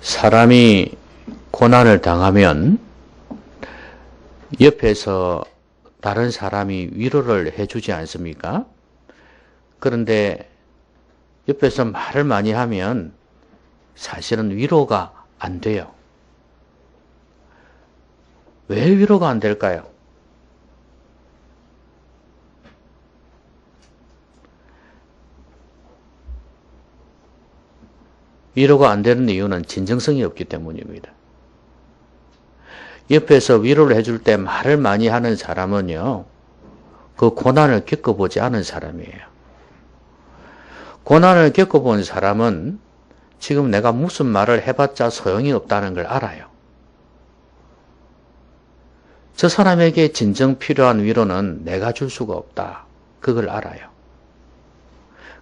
사람이 고난을 당하면 옆에서 다른 사람이 위로를 해주지 않습니까? 그런데 옆에서 말을 많이 하면 사실은 위로가 안 돼요. 왜 위로가 안 될까요? 위로가 안 되는 이유는 진정성이 없기 때문입니다. 옆에서 위로를 해줄 때 말을 많이 하는 사람은요, 그 고난을 겪어보지 않은 사람이에요. 고난을 겪어본 사람은 지금 내가 무슨 말을 해봤자 소용이 없다는 걸 알아요. 저 사람에게 진정 필요한 위로는 내가 줄 수가 없다. 그걸 알아요.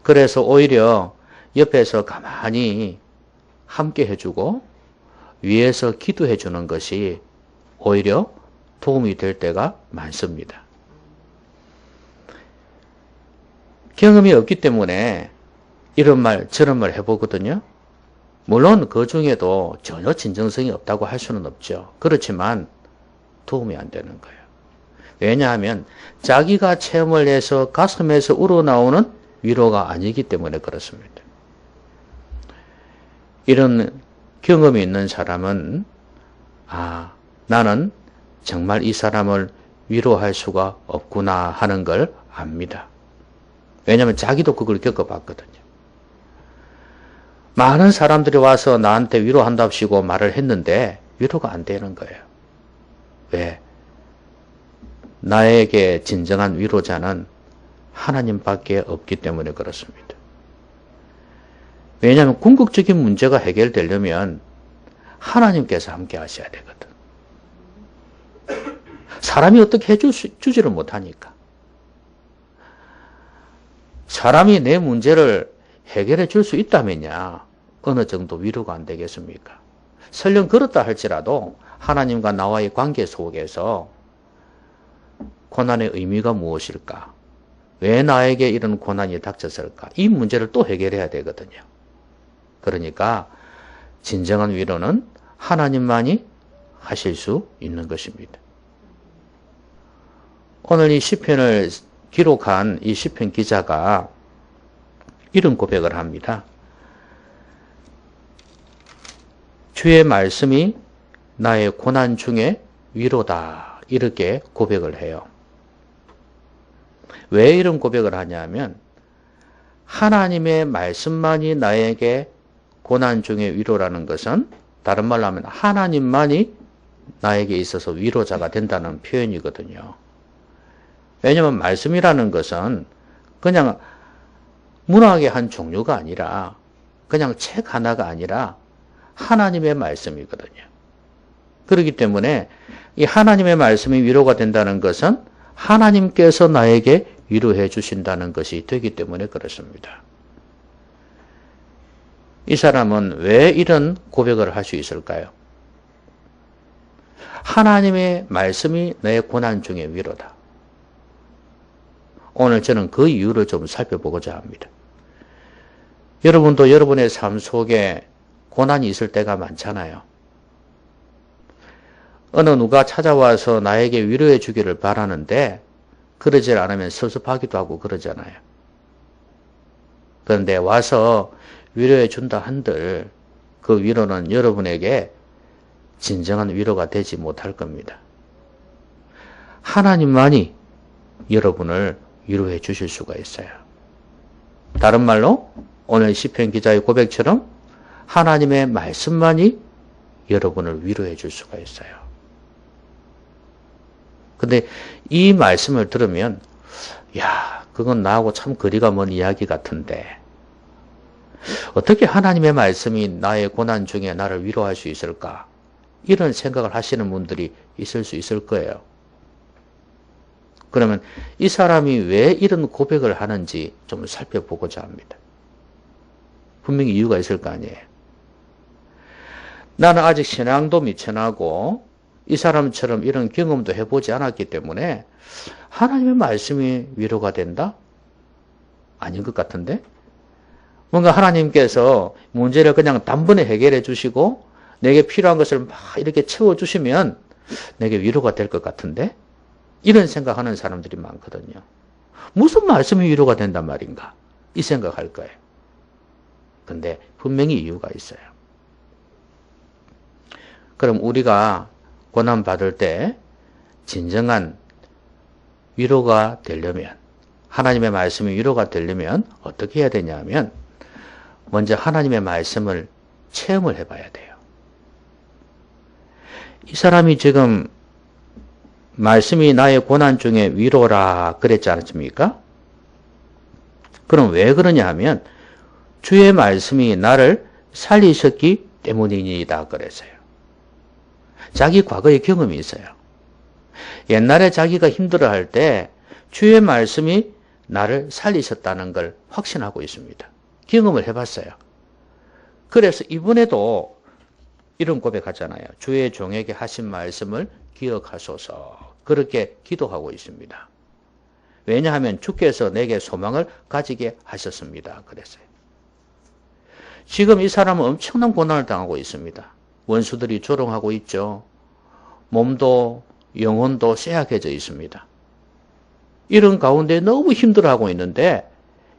그래서 오히려 옆에서 가만히 함께 해주고 위에서 기도해 주는 것이 오히려 도움이 될 때가 많습니다. 경험이 없기 때문에 이런 말 저런 말 해보거든요. 물론 그 중에도 전혀 진정성이 없다고 할 수는 없죠. 그렇지만 도움이 안 되는 거예요. 왜냐하면 자기가 체험을 해서 가슴에서 우러나오는 위로가 아니기 때문에 그렇습니다. 이런 경험이 있는 사람은 나는 정말 이 사람을 위로할 수가 없구나 하는 걸 압니다. 왜냐하면 자기도 그걸 겪어봤거든요. 많은 사람들이 와서 나한테 위로한답시고 말을 했는데 위로가 안 되는 거예요. 왜? 나에게 진정한 위로자는 하나님밖에 없기 때문에 그렇습니다. 왜냐하면 궁극적인 문제가 해결되려면 하나님께서 함께 하셔야 되거든. 사람이 어떻게 해주지를 못하니까. 사람이 내 문제를 해결해 줄 수 있다면야 어느 정도 위로가 안 되겠습니까? 설령 그렇다 할지라도 하나님과 나와의 관계 속에서 고난의 의미가 무엇일까? 왜 나에게 이런 고난이 닥쳤을까? 이 문제를 또 해결해야 되거든요. 그러니까 진정한 위로는 하나님만이 하실 수 있는 것입니다. 오늘 이 시편을 기록한 이 시편 기자가 이런 고백을 합니다. 주의 말씀이 나의 고난 중에 위로다. 이렇게 고백을 해요. 왜 이런 고백을 하냐면 하나님의 말씀만이 나에게 고난 중에 위로라는 것은 다른 말로 하면 하나님만이 나에게 있어서 위로자가 된다는 표현이거든요. 왜냐하면 말씀이라는 것은 그냥 문학의 한 종류가 아니라 그냥 책 하나가 아니라 하나님의 말씀이거든요. 그렇기 때문에 이 하나님의 말씀이 위로가 된다는 것은 하나님께서 나에게 위로해 주신다는 것이 되기 때문에 그렇습니다. 이 사람은 왜 이런 고백을 할 수 있을까요? 하나님의 말씀이 내 고난 중에 위로다. 오늘 저는 그 이유를 좀 살펴보고자 합니다. 여러분도 여러분의 삶 속에 고난이 있을 때가 많잖아요. 어느 누가 찾아와서 나에게 위로해 주기를 바라는데 그러질 않으면 섭섭하기도 하고 그러잖아요. 그런데 와서 위로해 준다 한들 그 위로는 여러분에게 진정한 위로가 되지 못할 겁니다. 하나님만이 여러분을 위로해 주실 수가 있어요. 다른 말로 오늘 시편 기자의 고백처럼 하나님의 말씀만이 여러분을 위로해 줄 수가 있어요. 근데 이 말씀을 들으면 그건 나하고 참 거리가 먼 이야기 같은데 어떻게 하나님의 말씀이 나의 고난 중에 나를 위로할 수 있을까? 이런 생각을 하시는 분들이 있을 수 있을 거예요. 그러면 이 사람이 왜 이런 고백을 하는지 좀 살펴보고자 합니다. 분명히 이유가 있을 거 아니에요. 나는 아직 신앙도 미천하고 이 사람처럼 이런 경험도 해보지 않았기 때문에 하나님의 말씀이 위로가 된다? 아닌 것 같은데? 뭔가 하나님께서 문제를 그냥 단번에 해결해 주시고 내게 필요한 것을 막 이렇게 채워주시면 내게 위로가 될 것 같은데? 이런 생각하는 사람들이 많거든요. 무슨 말씀이 위로가 된단 말인가? 이 생각할 거예요. 근데 분명히 이유가 있어요. 그럼 우리가 고난받을 때 진정한 위로가 되려면, 하나님의 말씀이 위로가 되려면 어떻게 해야 되냐면, 먼저 하나님의 말씀을 체험을 해봐야 돼요. 이 사람이 지금 말씀이 나의 고난 중에 위로라 그랬지 않습니까? 그럼 왜 그러냐 하면 주의 말씀이 나를 살리셨기 때문이다 그랬어요. 자기 과거의 경험이 있어요. 옛날에 자기가 힘들어할 때 주의 말씀이 나를 살리셨다는 걸 확신하고 있습니다. 경험을 해봤어요. 그래서 이번에도 이런 고백하잖아요. 주의 종에게 하신 말씀을 기억하소서. 그렇게 기도하고 있습니다. 왜냐하면 주께서 내게 소망을 가지게 하셨습니다. 그랬어요. 지금 이 사람은 엄청난 고난을 당하고 있습니다. 원수들이 조롱하고 있죠. 몸도 영혼도 쇠약해져 있습니다. 이런 가운데 너무 힘들어하고 있는데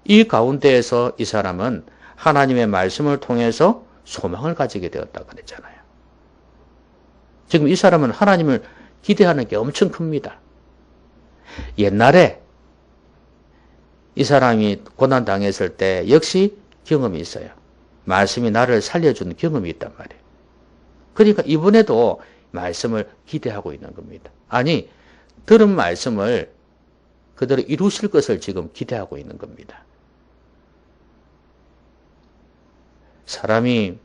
이 가운데에서 이 사람은 하나님의 말씀을 통해서 소망을 가지게 되었다 그랬잖아요. 지금 이 사람은 하나님을 기대하는 게 엄청 큽니다. 옛날에 이 사람이 고난당했을 때 역시 경험이 있어요. 말씀이 나를 살려준 경험이 있단 말이에요. 그러니까 이번에도 말씀을 기대하고 있는 겁니다. 아니, 들은 말씀을 그대로 이루실 것을 지금 기대하고 있는 겁니다. 사람이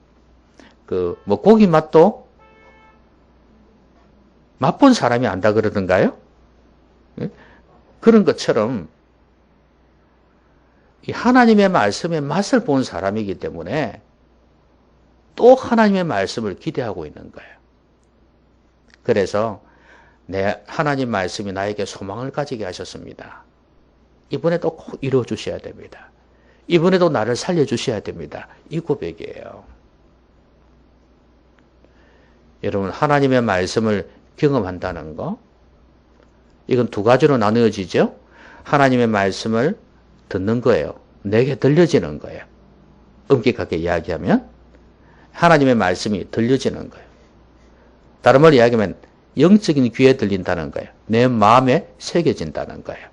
고기 맛도 맛본 사람이 안다 그러던가요? 그런 것처럼 이 하나님의 말씀의 맛을 본 사람이기 때문에 또 하나님의 말씀을 기대하고 있는 거예요. 그래서 하나님 말씀이 나에게 소망을 가지게 하셨습니다. 이번에도 꼭 이루어 주셔야 됩니다. 이번에도 나를 살려주셔야 됩니다. 이 고백이에요. 여러분, 하나님의 말씀을 경험한다는 거, 이건 두 가지로 나누어지죠. 하나님의 말씀을 듣는 거예요. 내게 들려지는 거예요. 엄격하게 이야기하면 하나님의 말씀이 들려지는 거예요. 다른 말로 이야기하면 영적인 귀에 들린다는 거예요. 내 마음에 새겨진다는 거예요.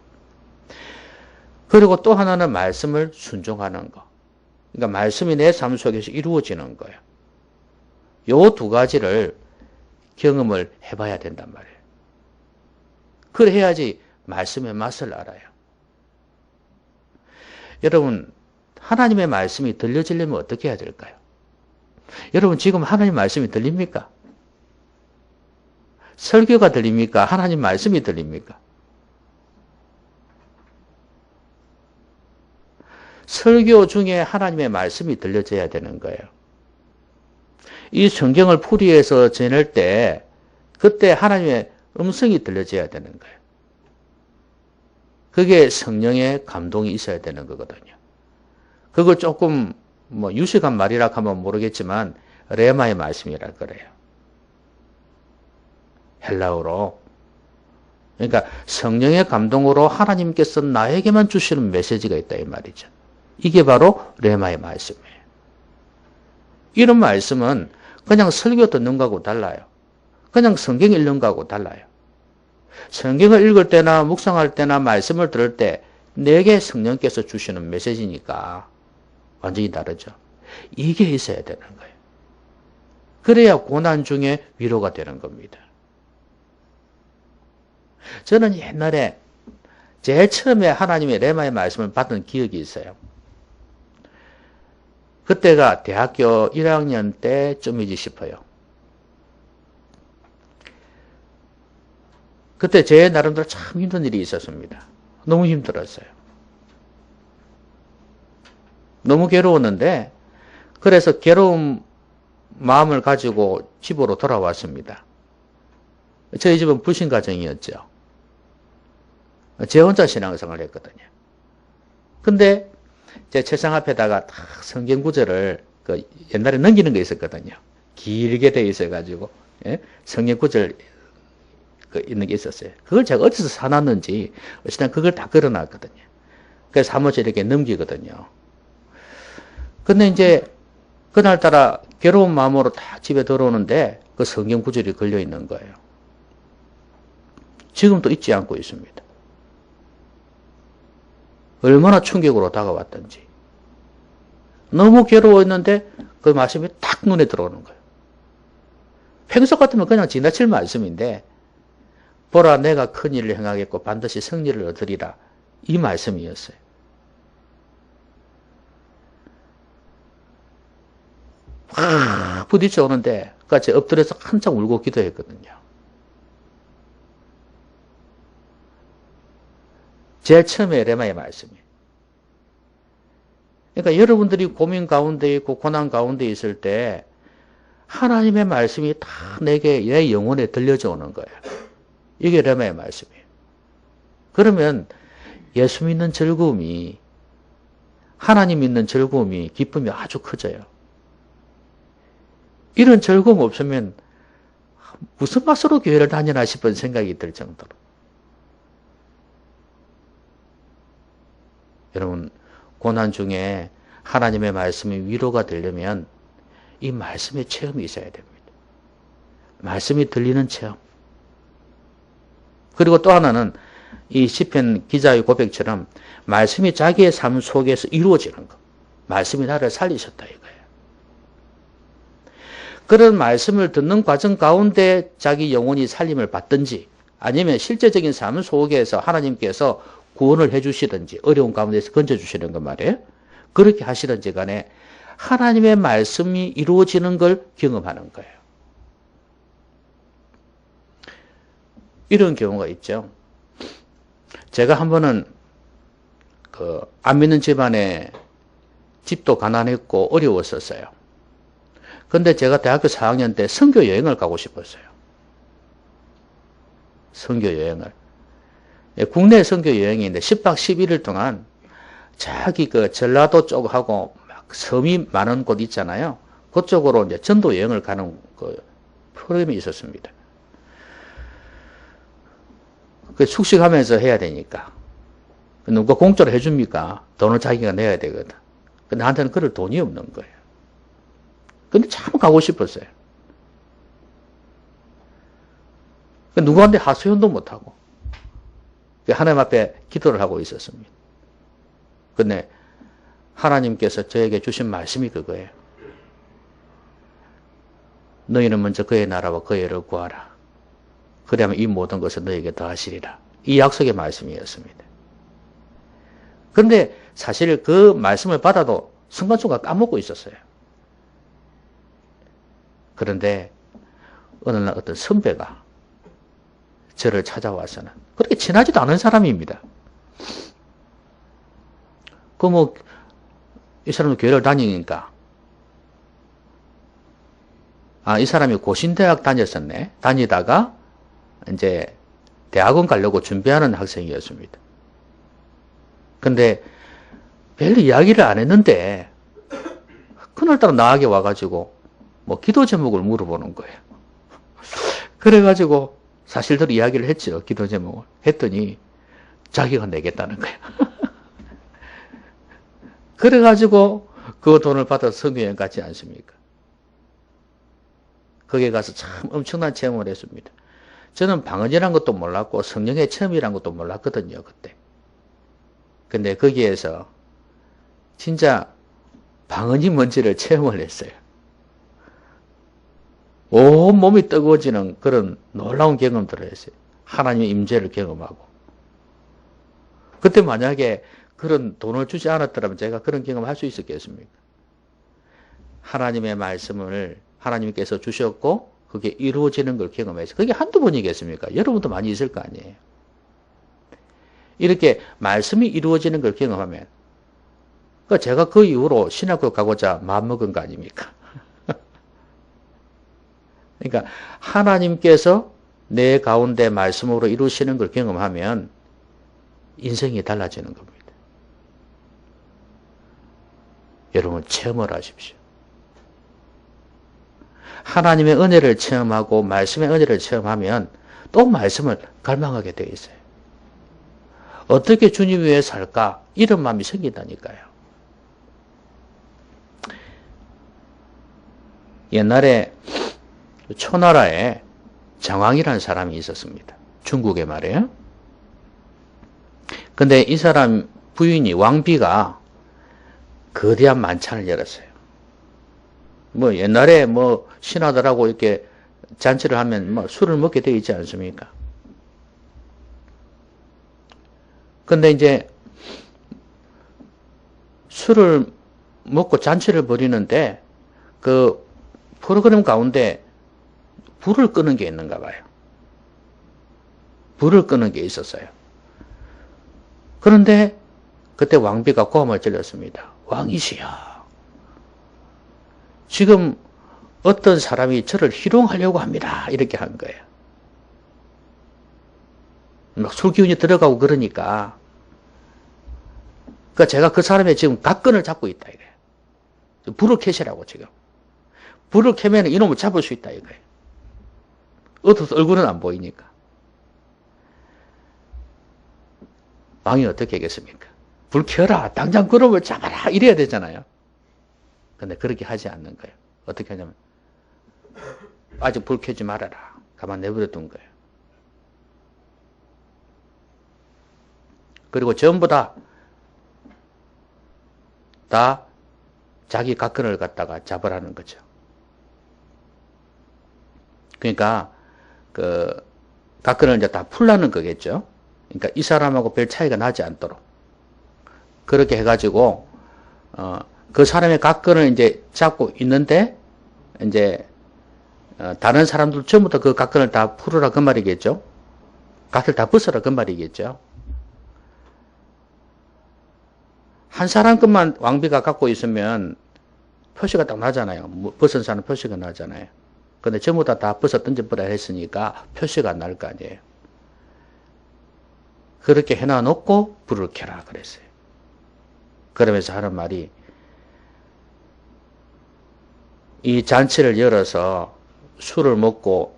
그리고 또 하나는 말씀을 순종하는 거. 그러니까 말씀이 내 삶 속에서 이루어지는 거예요. 요 두 가지를 경험을 해봐야 된단 말이에요. 그래야지 말씀의 맛을 알아요. 여러분, 하나님의 말씀이 들려지려면 어떻게 해야 될까요? 여러분, 지금 하나님 말씀이 들립니까? 설교가 들립니까? 하나님 말씀이 들립니까? 설교 중에 하나님의 말씀이 들려져야 되는 거예요. 이 성경을 풀이해서 전할 때 그때 하나님의 음성이 들려져야 되는 거예요. 그게 성령의 감동이 있어야 되는 거거든요. 그걸 조금 유식한 말이라 하면 모르겠지만 레마의 말씀이라 그래요. 헬라어로. 그러니까 성령의 감동으로 하나님께서 나에게만 주시는 메시지가 있다 이 말이죠. 이게 바로 레마의 말씀이에요. 이런 말씀은 그냥 설교 듣는 거하고 달라요. 그냥 성경 읽는 거하고 달라요. 성경을 읽을 때나 묵상할 때나 말씀을 들을 때 내게 성령께서 주시는 메시지니까 완전히 다르죠. 이게 있어야 되는 거예요. 그래야 고난 중에 위로가 되는 겁니다. 저는 옛날에 제일 처음에 하나님의 레마의 말씀을 받은 기억이 있어요. 그때가 대학교 1학년 때쯤이지 싶어요. 그때 제 나름대로 참 힘든 일이 있었습니다. 너무 힘들었어요. 너무 괴로웠는데 그래서 괴로운 마음을 가지고 집으로 돌아왔습니다. 저희 집은 불신 가정이었죠. 제 혼자 신앙생활을 했거든요. 근데 제 책상 앞에다가 딱 성경 구절을 옛날에 넘기는 게 있었거든요. 길게 돼 있어가지고, 예? 성경 구절 있는 게 있었어요. 그걸 제가 어디서 사놨는지, 어쨌든 그걸 다 걸어놨거든요. 그래서 사무실 이렇게 넘기거든요. 근데 이제, 그날따라 괴로운 마음으로 다 집에 들어오는데, 그 성경 구절이 걸려 있는 거예요. 지금도 잊지 않고 있습니다. 얼마나 충격으로 다가왔던지. 너무 괴로웠는데 그 말씀이 딱 눈에 들어오는 거예요. 평소 같으면 그냥 지나칠 말씀인데 보라 내가 큰 일을 행하겠고 반드시 승리를 얻으리라. 이 말씀이었어요. 확 부딪혀 오는데 같이 엎드려서 한참 울고 기도했거든요. 제일 처음에 레마의 말씀이에요. 그러니까 여러분들이 고민 가운데 있고 고난 가운데 있을 때 하나님의 말씀이 다 내게 내 영혼에 들려져 오는 거예요. 이게 레마의 말씀이에요. 그러면 예수 믿는 즐거움이 하나님 믿는 즐거움이 기쁨이 아주 커져요. 이런 즐거움 없으면 무슨 맛으로 교회를 다니나 싶은 생각이 들 정도로. 여러분 고난 중에 하나님의 말씀이 위로가 되려면 이 말씀의 체험이 있어야 됩니다. 말씀이 들리는 체험. 그리고 또 하나는 이 시편 기자의 고백처럼 말씀이 자기의 삶 속에서 이루어지는 것. 말씀이 나를 살리셨다 이거예요. 그런 말씀을 듣는 과정 가운데 자기 영혼이 살림을 받든지 아니면 실제적인 삶 속에서 하나님께서 구원을 해주시든지 어려운 가운데서 건져주시는 것 말이에요. 그렇게 하시든지 간에 하나님의 말씀이 이루어지는 걸 경험하는 거예요. 이런 경우가 있죠. 제가 한 번은 안 믿는 집안에 집도 가난했고 어려웠었어요. 근데 제가 대학교 4학년 때 선교 여행을 가고 싶었어요. 선교 여행을. 국내 선교 여행인데 10박 11일 동안 저기 그 전라도 쪽하고 막 섬이 많은 곳 있잖아요. 그쪽으로 이제 전도 여행을 가는 그 프로그램이 있었습니다. 그 숙식하면서 해야 되니까. 누가 공짜로 해줍니까? 돈을 자기가 내야 되거든. 근데 나한테는 그럴 돈이 없는 거예요. 근데 참 가고 싶었어요. 누구한테 하소연도 못하고. 하나님 앞에 기도를 하고 있었습니다. 근데 하나님께서 저에게 주신 말씀이 그거예요. 너희는 먼저 그의 나라와 그의 의를 구하라. 그러면 이 모든 것을 너에게 더하시리라. 이 약속의 말씀이었습니다. 그런데 사실 그 말씀을 받아도 순간순간 까먹고 있었어요. 그런데 어느 날 어떤 선배가 저를 찾아와서는 그렇게 친하지도 않은 사람입니다. 이 사람은 교회를 다니니까 이 사람이 고신대학 다녔었네. 다니다가 이제 대학원 가려고 준비하는 학생이었습니다. 근데 별 이야기를 안 했는데 그날따라 나에게 와가지고 뭐 기도 제목을 물어보는 거예요. 그래가지고 사실대로 이야기를 했죠. 기도 제목을. 했더니 자기가 내겠다는 거예요. 그래가지고 그 돈을 받아서 선교여행 갔지 않습니까? 거기에 가서 참 엄청난 체험을 했습니다. 저는 방언이란 것도 몰랐고 성령의 체험이란 것도 몰랐거든요. 그때. 근데 거기에서 진짜 방언이 뭔지를 체험을 했어요. 온 몸이 뜨거워지는 그런 놀라운 경험들을 했어요. 하나님의 임재를 경험하고. 그때 만약에 그런 돈을 주지 않았더라면 제가 그런 경험을 할 수 있었겠습니까? 하나님의 말씀을 하나님께서 주셨고 그게 이루어지는 걸 경험해서 그게 한두 번이겠습니까? 여러분도 많이 있을 거 아니에요. 이렇게 말씀이 이루어지는 걸 경험하면 제가 그 이후로 신학교 가고자 마음먹은 거 아닙니까? 그러니까 하나님께서 내 가운데 말씀으로 이루시는 걸 경험하면 인생이 달라지는 겁니다. 여러분 체험을 하십시오. 하나님의 은혜를 체험하고 말씀의 은혜를 체험하면 또 말씀을 갈망하게 되어 있어요. 어떻게 주님 위해 살까? 이런 마음이 생긴다니까요. 옛날에 초나라에 장왕이라는 사람이 있었습니다. 중국에 말이에요. 근데 이 사람 부인이 왕비가 거대한 만찬을 열었어요. 뭐 옛날에 뭐 신하들하고 이렇게 잔치를 하면 뭐 술을 먹게 되어 있지 않습니까? 근데 이제 술을 먹고 잔치를 벌이는데 그 프로그램 가운데 불을 끄는 게 있는가 봐요. 불을 끄는 게 있었어요. 그런데 그때 왕비가 고함을 질렀습니다. 왕이시여, 지금 어떤 사람이 저를 희롱하려고 합니다. 이렇게 한 거예요. 막 술 기운이 들어가고 그러니까 제가 그 사람의 지금 각근을 잡고 있다 이거예요. 불을 켜시라고 지금. 불을 켜면 이놈을 잡을 수 있다 이거예요. 어두워서 얼굴은 안 보이니까. 왕이 어떻게 하겠습니까? 불 켜라. 당장 그놈을 잡아라. 이래야 되잖아요. 근데 그렇게 하지 않는 거예요. 어떻게 하냐면 아직 불 켜지 말아라. 가만 내버려 둔 거예요. 그리고 전부 다 자기 각근을 갖다가 잡으라는 거죠. 그러니까 그 각근을 이제 다 풀라는 거겠죠. 그러니까 이 사람하고 별 차이가 나지 않도록 그렇게 해가지고 그 사람의 각근을 이제 잡고 있는데 이제 다른 사람들 전부 다 그 각근을 다 풀으라 그 말이겠죠. 각을 다 벗어라 그 말이겠죠. 한 사람 것만 왕비가 갖고 있으면 표시가 딱 나잖아요. 벗은 사람 표시가 나잖아요. 근데 전부 다 벗어 던져버려 했으니까 표시가 안 날 거 아니에요. 그렇게 해놔놓고 불을 켜라 그랬어요. 그러면서 하는 말이 이 잔치를 열어서 술을 먹고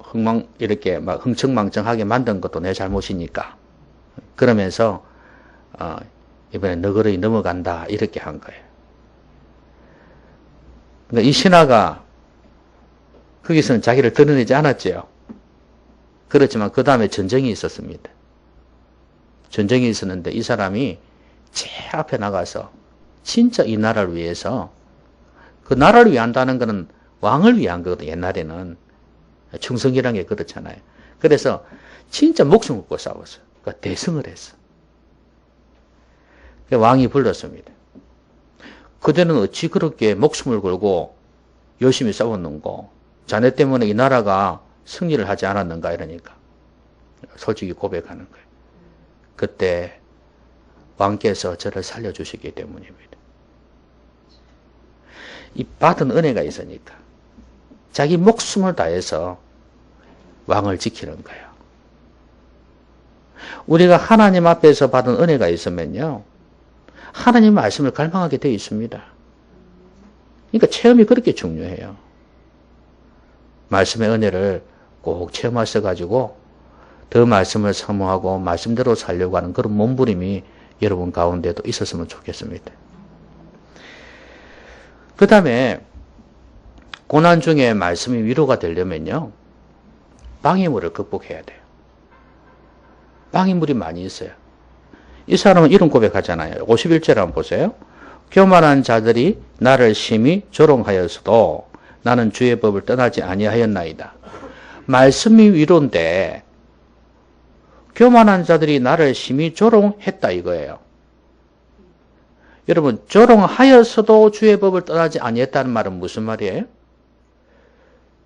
이렇게 막 흥청망청하게 만든 것도 내 잘못이니까 그러면서 이번에 너그러이 넘어간다 이렇게 한 거예요. 그러니까 이 신하가 거기서는 자기를 드러내지 않았죠. 그렇지만 그 다음에 전쟁이 있었습니다. 전쟁이 있었는데 이 사람이 제일 앞에 나가서 진짜 이 나라를 위해서 그 나라를 위한다는 것은 왕을 위한 거거든. 옛날에는 충성이라는 게 그렇잖아요. 그래서 진짜 목숨 걸고 싸웠어요. 그러니까 대승을 했어. 왕이 불렀습니다. 그대는 어찌 그렇게 목숨을 걸고 열심히 싸웠는고 자네 때문에 이 나라가 승리를 하지 않았는가 이러니까 솔직히 고백하는 거예요. 그때 왕께서 저를 살려주시기 때문입니다. 이 받은 은혜가 있으니까 자기 목숨을 다해서 왕을 지키는 거예요. 우리가 하나님 앞에서 받은 은혜가 있으면요, 하나님 말씀을 갈망하게 되어 있습니다. 그러니까 체험이 그렇게 중요해요. 말씀의 은혜를 꼭 체험하셔가지고 더 말씀을 사모하고 말씀대로 살려고 하는 그런 몸부림이 여러분 가운데도 있었으면 좋겠습니다. 그 다음에 고난 중에 말씀이 위로가 되려면요, 방해물을 극복해야 돼요. 방해물이 많이 있어요. 이 사람은 이런 고백하잖아요. 51절 한번 보세요. 교만한 자들이 나를 심히 조롱하였어도 나는 주의 법을 떠나지 아니하였나이다. 말씀이 위로인데 교만한 자들이 나를 심히 조롱했다 이거예요. 여러분, 조롱하였어도 주의 법을 떠나지 아니했다는 말은 무슨 말이에요?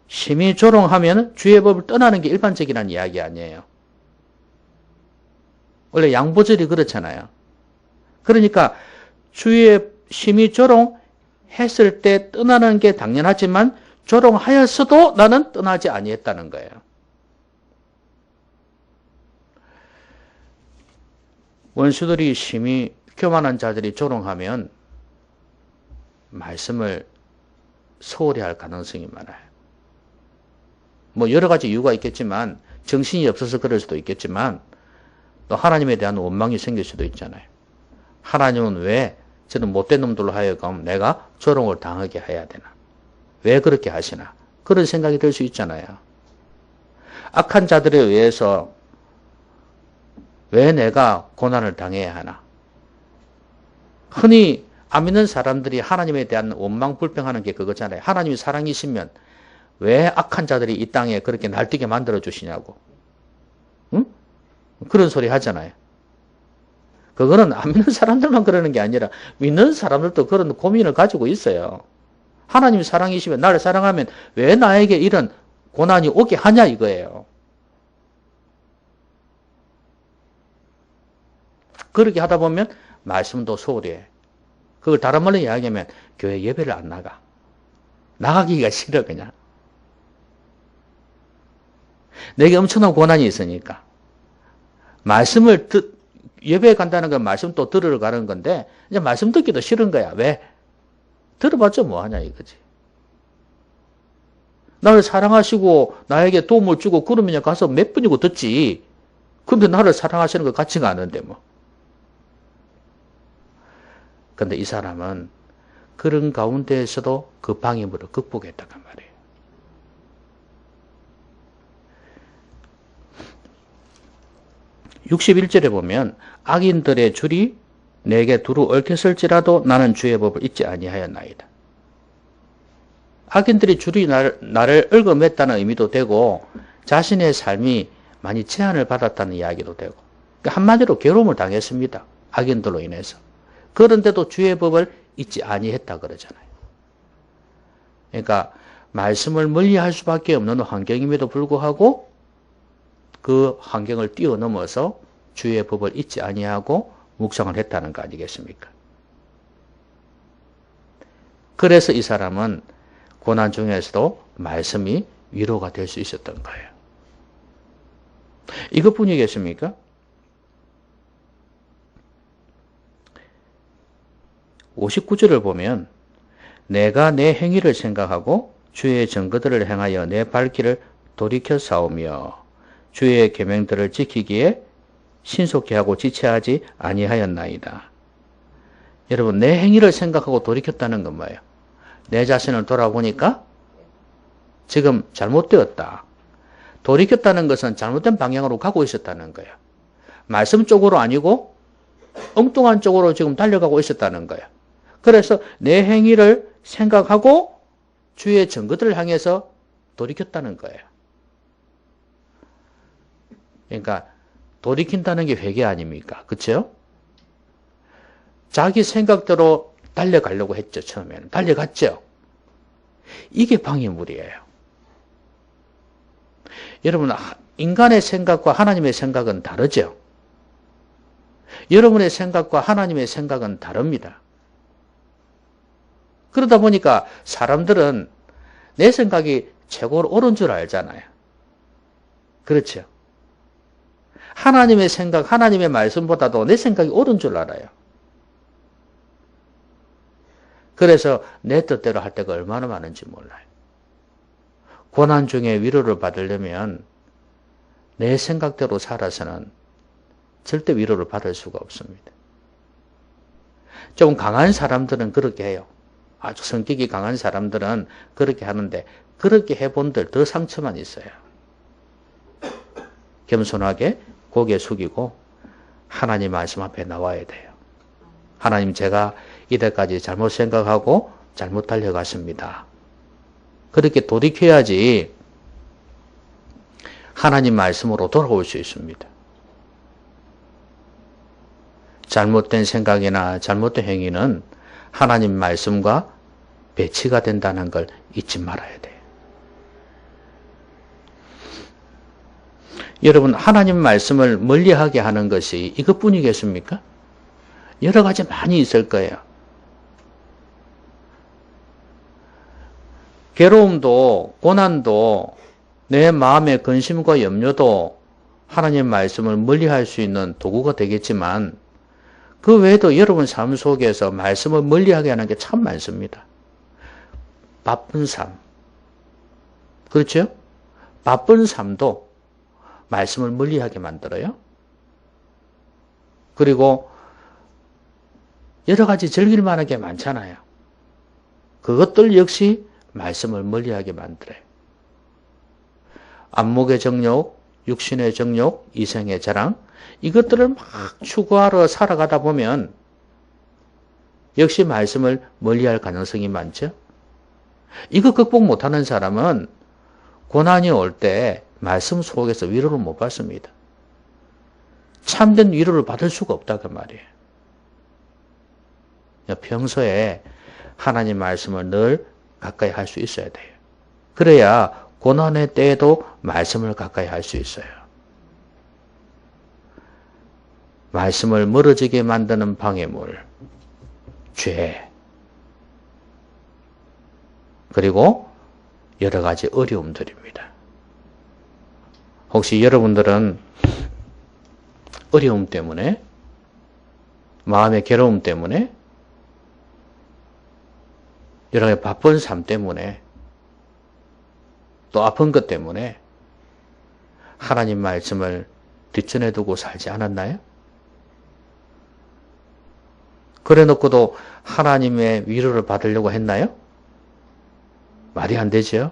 심히 조롱하면 주의 법을 떠나는 게 일반적이라는 이야기 아니에요. 원래 양보절이 그렇잖아요. 그러니까 주의 심히 조롱했을 때 떠나는 게 당연하지만 조롱하였어도 나는 떠나지 아니했다는 거예요. 원수들이 심히 교만한 자들이 조롱하면 말씀을 소홀히 할 가능성이 많아요. 뭐 여러 가지 이유가 있겠지만 정신이 없어서 그럴 수도 있겠지만 또 하나님에 대한 원망이 생길 수도 있잖아요. 하나님은 왜 저는 못된 놈들로 하여금 내가 조롱을 당하게 해야 되나? 왜 그렇게 하시나? 그런 생각이 들 수 있잖아요. 악한 자들에 의해서 왜 내가 고난을 당해야 하나? 흔히 안 믿는 사람들이 하나님에 대한 원망 불평하는 게 그거잖아요. 하나님이 사랑이시면 왜 악한 자들이 이 땅에 그렇게 날뛰게 만들어 주시냐고. 응? 그런 소리 하잖아요. 그거는 안 믿는 사람들만 그러는 게 아니라 믿는 사람들도 그런 고민을 가지고 있어요. 하나님이 사랑이시면 나를 사랑하면 왜 나에게 이런 고난이 오게 하냐 이거예요. 그렇게 하다 보면 말씀도 소홀히 해. 그걸 다른 말로 이야기하면 교회 예배를 안 나가. 나가기가 싫어 그냥. 내게 엄청난 고난이 있으니까. 말씀을 예배에 간다는 건 말씀 또 들으러 가는 건데 이제 말씀 듣기도 싫은 거야. 왜? 들어봤자 뭐하냐 이거지. 나를 사랑하시고 나에게 도움을 주고 그러면 가서 몇 분이고 듣지. 근데 나를 사랑하시는 것 같지가 않은데 뭐. 근데 이 사람은 그런 가운데에서도 그 방임으로 극복했다는 말이에요. (61절에) 보면 악인들의 줄이 내게 두루 얽혔을지라도 나는 주의 법을 잊지 아니하였나이다. 악인들의 줄이 나를 얽어맸다는 의미도 되고 자신의 삶이 많이 제한을 받았다는 이야기도 되고 그러니까 한마디로 괴로움을 당했습니다. 악인들로 인해서. 그런데도 주의 법을 잊지 아니했다 그러잖아요. 그러니까 말씀을 멀리할 수밖에 없는 환경임에도 불구하고 그 환경을 뛰어넘어서 주의 법을 잊지 아니하고 묵상을 했다는 거 아니겠습니까? 그래서 이 사람은 고난 중에서도 말씀이 위로가 될 수 있었던 거예요. 이것뿐이겠습니까? 59절을 보면 내가 내 행위를 생각하고 주의 증거들을 행하여 내 발길을 돌이켜 싸우며 주의 계명들을 지키기에 신속히 하고 지체하지 아니하였나이다. 여러분 내 행위를 생각하고 돌이켰다는 건 뭐예요? 내 자신을 돌아보니까 지금 잘못되었다. 돌이켰다는 것은 잘못된 방향으로 가고 있었다는 거예요. 말씀 쪽으로 아니고 엉뚱한 쪽으로 지금 달려가고 있었다는 거예요. 그래서 내 행위를 생각하고 주의 증거들을 향해서 돌이켰다는 거예요. 그러니까 돌이킨다는 게 회개 아닙니까? 그렇죠? 자기 생각대로 달려가려고 했죠. 처음에는. 달려갔죠. 이게 방해물이에요. 여러분 인간의 생각과 하나님의 생각은 다르죠. 여러분의 생각과 하나님의 생각은 다릅니다. 그러다 보니까 사람들은 내 생각이 최고로 옳은 줄 알잖아요. 그렇죠? 하나님의 생각, 하나님의 말씀보다도 내 생각이 옳은 줄 알아요. 그래서 내 뜻대로 할 때가 얼마나 많은지 몰라요. 고난 중에 위로를 받으려면 내 생각대로 살아서는 절대 위로를 받을 수가 없습니다. 좀 강한 사람들은 그렇게 해요. 아주 성격이 강한 사람들은 그렇게 하는데 그렇게 해본들 더 상처만 있어요. 겸손하게 고개 숙이고 하나님 말씀 앞에 나와야 돼요. 하나님 제가 이때까지 잘못 생각하고 잘못 달려갔습니다. 그렇게 돌이켜야지 하나님 말씀으로 돌아올 수 있습니다. 잘못된 생각이나 잘못된 행위는 하나님 말씀과 배치가 된다는 걸 잊지 말아야 돼요. 여러분 하나님 말씀을 멀리하게 하는 것이 이것뿐이겠습니까? 여러 가지 많이 있을 거예요. 괴로움도 고난도 내 마음의 근심과 염려도 하나님 말씀을 멀리할 수 있는 도구가 되겠지만 그 외에도 여러분 삶 속에서 말씀을 멀리하게 하는 게 참 많습니다. 바쁜 삶. 그렇죠? 바쁜 삶도 말씀을 멀리하게 만들어요. 그리고 여러 가지 즐길 만한 게 많잖아요. 그것들 역시 말씀을 멀리하게 만들어요. 안목의 정욕, 육신의 정욕, 이생의 자랑, 이것들을 막 추구하러 살아가다 보면 역시 말씀을 멀리할 가능성이 많죠. 이거 극복 못하는 사람은 고난이 올 때 말씀 속에서 위로를 못 받습니다. 참된 위로를 받을 수가 없다 그 말이에요. 평소에 하나님 말씀을 늘 가까이 할 수 있어야 돼요. 그래야 고난의 때에도 말씀을 가까이 할 수 있어요. 말씀을 멀어지게 만드는 방해물, 죄, 그리고 여러 가지 어려움들입니다. 혹시 여러분들은 어려움 때문에, 마음의 괴로움 때문에, 여러 가지 바쁜 삶 때문에, 또 아픈 것 때문에 하나님 말씀을 뒷전에 두고 살지 않았나요? 그래 놓고도 하나님의 위로를 받으려고 했나요? 말이 안 되죠.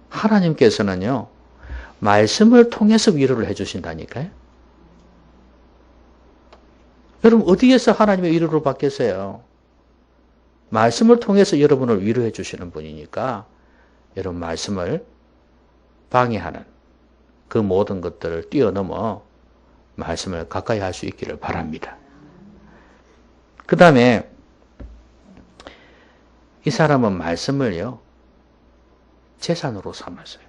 하나님께서는요, 말씀을 통해서 위로를 해주신다니까요. 여러분, 어디에서 하나님의 위로를 받겠어요? 말씀을 통해서 여러분을 위로해 주시는 분이니까 여러분 말씀을 방해하는 그 모든 것들을 뛰어넘어 말씀을 가까이 할 수 있기를 바랍니다. 그 다음에 이 사람은 말씀을요, 재산으로 삼았어요.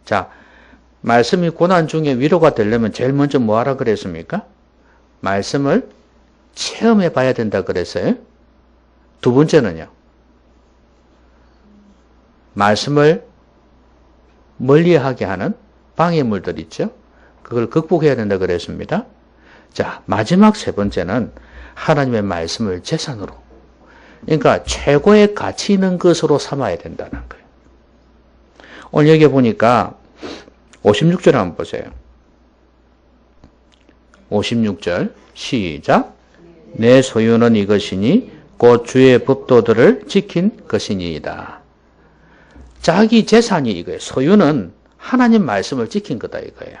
자, 말씀이 고난 중에 위로가 되려면 제일 먼저 뭐 하라 그랬습니까? 말씀을 체험해 봐야 된다 그랬어요. 두 번째는요, 말씀을 멀리하게 하는 방해물들 있죠. 그걸 극복해야 된다 그랬습니다. 자, 마지막 세 번째는 하나님의 말씀을 재산으로, 그러니까 최고의 가치 있는 것으로 삼아야 된다는 거예요. 오늘 여기 보니까 56절 한번 보세요. 56절 시작. 내 소유는 이것이니 곧 주의 법도들을 지킨 것이니이다. 자기 재산이 이거예요. 소유는 하나님 말씀을 지킨 거다 이거예요.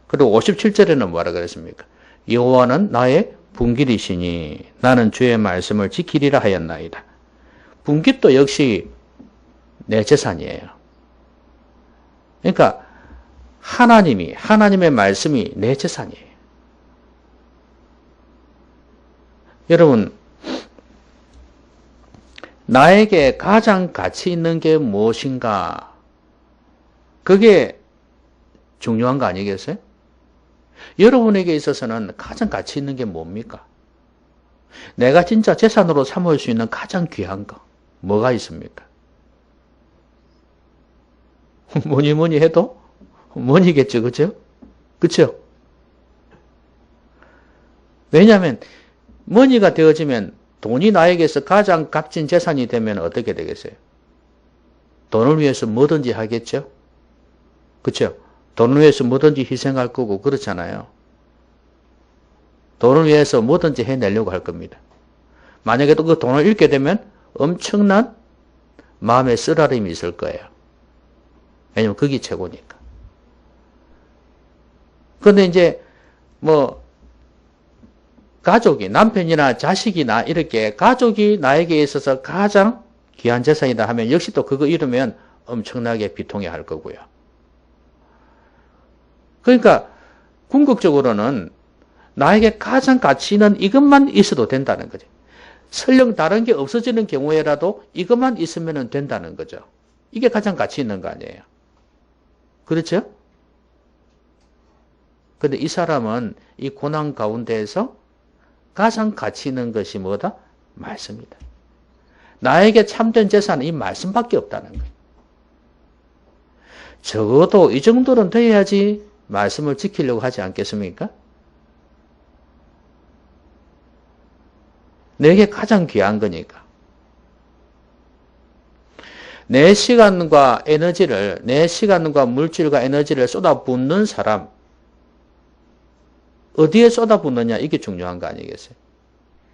그리고 57절에는 뭐라 그랬습니까? 여호와는 나의 분깃이시니 나는 주의 말씀을 지키리라 하였나이다. 분깃도 역시 내 재산이에요. 그러니까 하나님의 말씀이 내 재산이에요. 여러분, 나에게 가장 가치 있는 게 무엇인가? 그게 중요한 거 아니겠어요? 여러분에게 있어서는 가장 가치 있는 게 뭡니까? 내가 진짜 재산으로 삼을 수 있는 가장 귀한 거 뭐가 있습니까? 뭐니 해도 뭐니겠죠, 그죠? 그쵸? 왜냐하면 머니가 되어지면 돈이 나에게서 가장 값진 재산이 되면 어떻게 되겠어요? 돈을 위해서 뭐든지 하겠죠? 그쵸? 돈을 위해서 뭐든지 희생할 거고 그렇잖아요. 돈을 위해서 뭐든지 해내려고 할 겁니다. 만약에 또 그 돈을 잃게 되면 엄청난 마음의 쓰라림이 있을 거예요. 왜냐면 그게 최고니까. 그런데 이제 가족이, 남편이나 자식이나 이렇게 가족이 나에게 있어서 가장 귀한 재산이다 하면 역시 또 그거 잃으면 엄청나게 비통해 할 거고요. 그러니까 궁극적으로는 나에게 가장 가치 있는 이것만 있어도 된다는 거죠. 설령 다른 게 없어지는 경우에라도 이것만 있으면 된다는 거죠. 이게 가장 가치 있는 거 아니에요. 그렇죠? 그런데 이 사람은 이 고난 가운데에서 가장 가치 있는 것이 뭐다? 말씀이다. 나에게 참된 재산은 이 말씀밖에 없다는 거예요. 적어도 이 정도는 돼야지 말씀을 지키려고 하지 않겠습니까? 내게 가장 귀한 거니까. 내 시간과 물질과 에너지를 쏟아붓는 사람, 어디에 쏟아붓느냐, 이게 중요한 거 아니겠어요?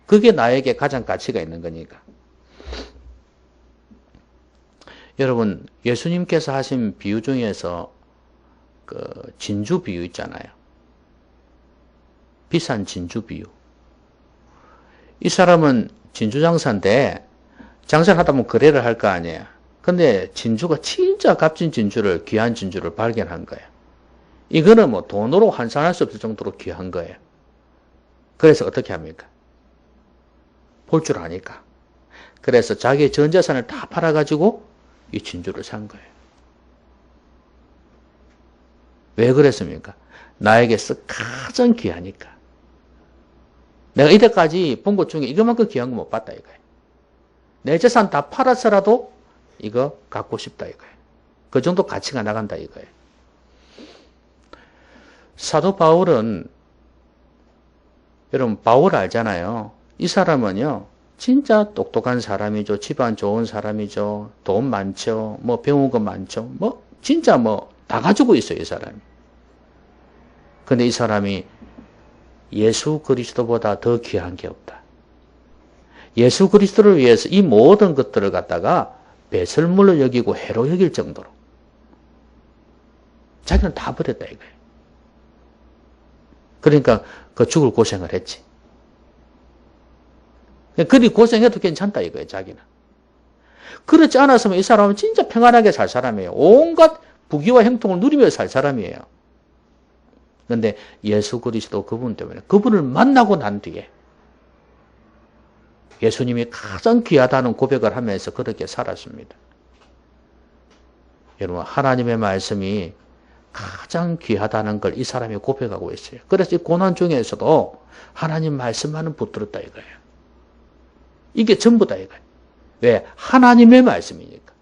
그게 나에게 가장 가치가 있는 거니까. 여러분, 예수님께서 하신 비유 중에서 그 진주 비유 있잖아요. 비싼 진주 비유. 이 사람은 진주 장사인데 장사를 하다 보면 거래를 할 거 아니에요. 근데 진주가 진짜 값진 진주를, 귀한 진주를 발견한 거예요. 이거는 뭐 돈으로 환산할 수 없을 정도로 귀한 거예요. 그래서 어떻게 합니까? 볼 줄 아니까. 그래서 자기의 전 재산을 다 팔아가지고 이 진주를 산 거예요. 왜 그랬습니까? 나에게서 가장 귀하니까. 내가 이때까지 본 것 중에 이것만큼 귀한 거 못 봤다 이거예요. 내 재산 다 팔았어라도 이거 갖고 싶다 이거예요. 그 정도 가치가 나간다 이거예요. 사도 바울은, 여러분 바울 알잖아요. 이 사람은요 진짜 똑똑한 사람이죠. 집안 좋은 사람이죠. 돈 많죠. 뭐 배운 거 많죠. 뭐 진짜 뭐 다 가지고 있어요 이 사람이. 근데 이 사람이 예수 그리스도보다 더 귀한 게 없다. 예수 그리스도를 위해서 이 모든 것들을 갖다가 배설물로 여기고 해로 여길 정도로 자기는 다 버렸다 이거예요. 그러니까 그 죽을 고생을 했지. 그리 고생해도 괜찮다 이거예요 자기는. 그렇지 않았으면 이 사람은 진짜 평안하게 살 사람이에요. 온갖 부귀와 형통을 누리며 살 사람이에요. 그런데 예수 그리스도 그분 때문에, 그분을 만나고 난 뒤에 예수님이 가장 귀하다는 고백을 하면서 그렇게 살았습니다. 여러분, 하나님의 말씀이 가장 귀하다는 걸 이 사람이 고백하고 있어요. 그래서 이 고난 중에서도 하나님 말씀만은 붙들었다 이거예요. 이게 전부다 이거예요. 왜? 하나님의 말씀이니까.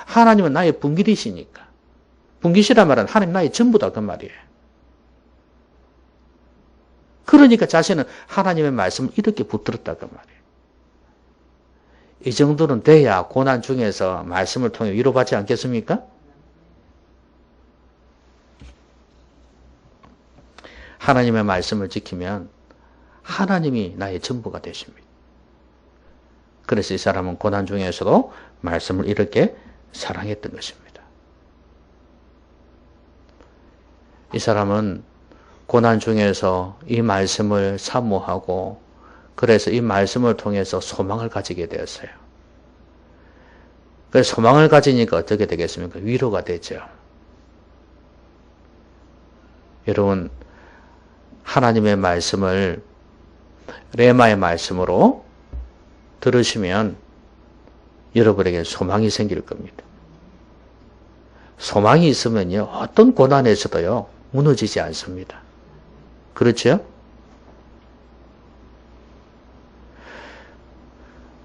하나님은 나의 분깃이시니까. 분깃이란 말은 하나님 나의 전부다 그 말이에요. 그러니까 자신은 하나님의 말씀을 이렇게 붙들었다 그 말이에요. 이 정도는 돼야 고난 중에서 말씀을 통해 위로받지 않겠습니까? 하나님의 말씀을 지키면 하나님이 나의 전부가 되십니다. 그래서 이 사람은 고난 중에서도 말씀을 이렇게 사랑했던 것입니다. 이 사람은 고난 중에서 이 말씀을 사모하고 그래서 이 말씀을 통해서 소망을 가지게 되었어요. 그래서 소망을 가지니까 어떻게 되겠습니까? 위로가 되죠. 여러분, 하나님의 말씀을 레마의 말씀으로 들으시면 여러분에게 소망이 생길 겁니다. 소망이 있으면요, 어떤 고난에서도요, 무너지지 않습니다. 그렇죠?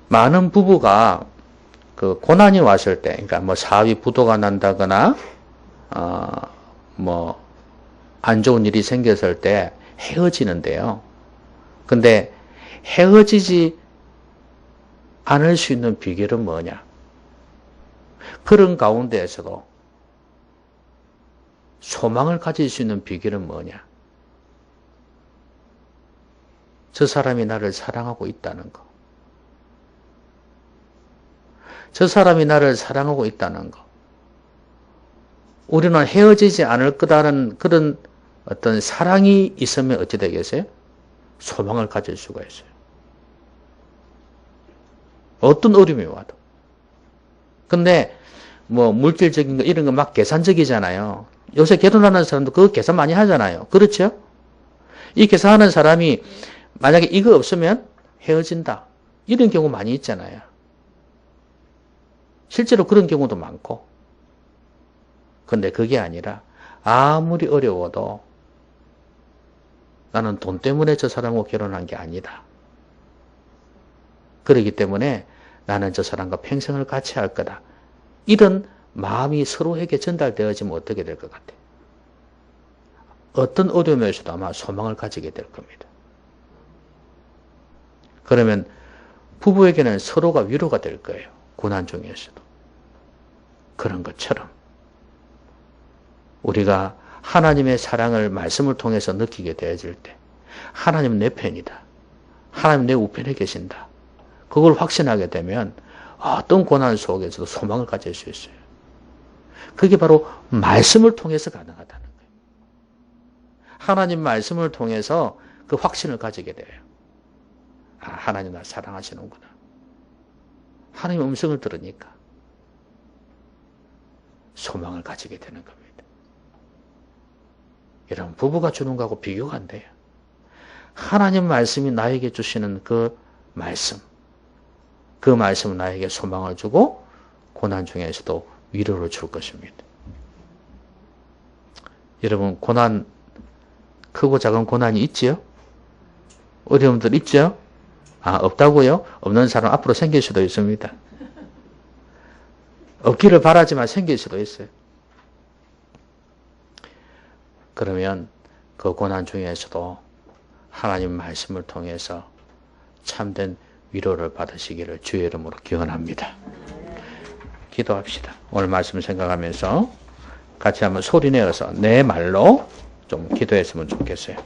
많은 부부가 그 고난이 왔을 때, 그러니까 뭐 사위 부도가 난다거나, 뭐 안 좋은 일이 생겼을 때 헤어지는데요. 근데 헤어지지 않을 수 있는 비결은 뭐냐? 그런 가운데에서도 소망을 가질 수 있는 비결은 뭐냐? 저 사람이 나를 사랑하고 있다는 거. 저 사람이 나를 사랑하고 있다는 거. 우리는 헤어지지 않을 거라는 그런 어떤 사랑이 있으면 어찌 되겠어요? 소망을 가질 수가 있어요. 어떤 어려움이 와도. 근데 뭐 물질적인 거 이런 거 막 계산적이잖아요. 요새 결혼하는 사람도 그거 계산 많이 하잖아요. 그렇죠? 이 계산하는 사람이 만약에 이거 없으면 헤어진다. 이런 경우 많이 있잖아요. 실제로 그런 경우도 많고. 근데 그게 아니라 아무리 어려워도 나는 돈 때문에 저 사람하고 결혼한 게 아니다. 그렇기 때문에 나는 저 사람과 평생을 같이 할 거다. 이런 마음이 서로에게 전달되어지면 어떻게 될 것 같아요? 어떤 어려움에서도 아마 소망을 가지게 될 겁니다. 그러면 부부에게는 서로가 위로가 될 거예요. 고난 중에서도. 그런 것처럼 우리가 하나님의 사랑을 말씀을 통해서 느끼게 되어질 때 하나님은 내 편이다. 하나님 내 우편에 계신다. 그걸 확신하게 되면 어떤 고난 속에서도 소망을 가질 수 있어요. 그게 바로 말씀을 통해서 가능하다는 거예요. 하나님 말씀을 통해서 그 확신을 가지게 돼요. 하나님 날 사랑하시는구나. 하나님 음성을 들으니까 소망을 가지게 되는 겁니다. 여러분, 부부가 주는 거하고 비교가 안 돼요. 하나님 말씀이 나에게 주시는 그 말씀은 나에게 소망을 주고 고난 중에서도 위로를 줄 것입니다. 여러분, 고난, 크고 작은 고난이 있지요? 어려움들 있죠? 없다고요? 없는 사람 앞으로 생길 수도 있습니다. 없기를 바라지만 생길 수도 있어요. 그러면 그 고난 중에서도 하나님 말씀을 통해서 참된 위로를 받으시기를 주의 이름으로 기원합니다. 기도합시다. 오늘 말씀 생각하면서 같이 한번 소리 내어서 내 말로 좀 기도했으면 좋겠어요.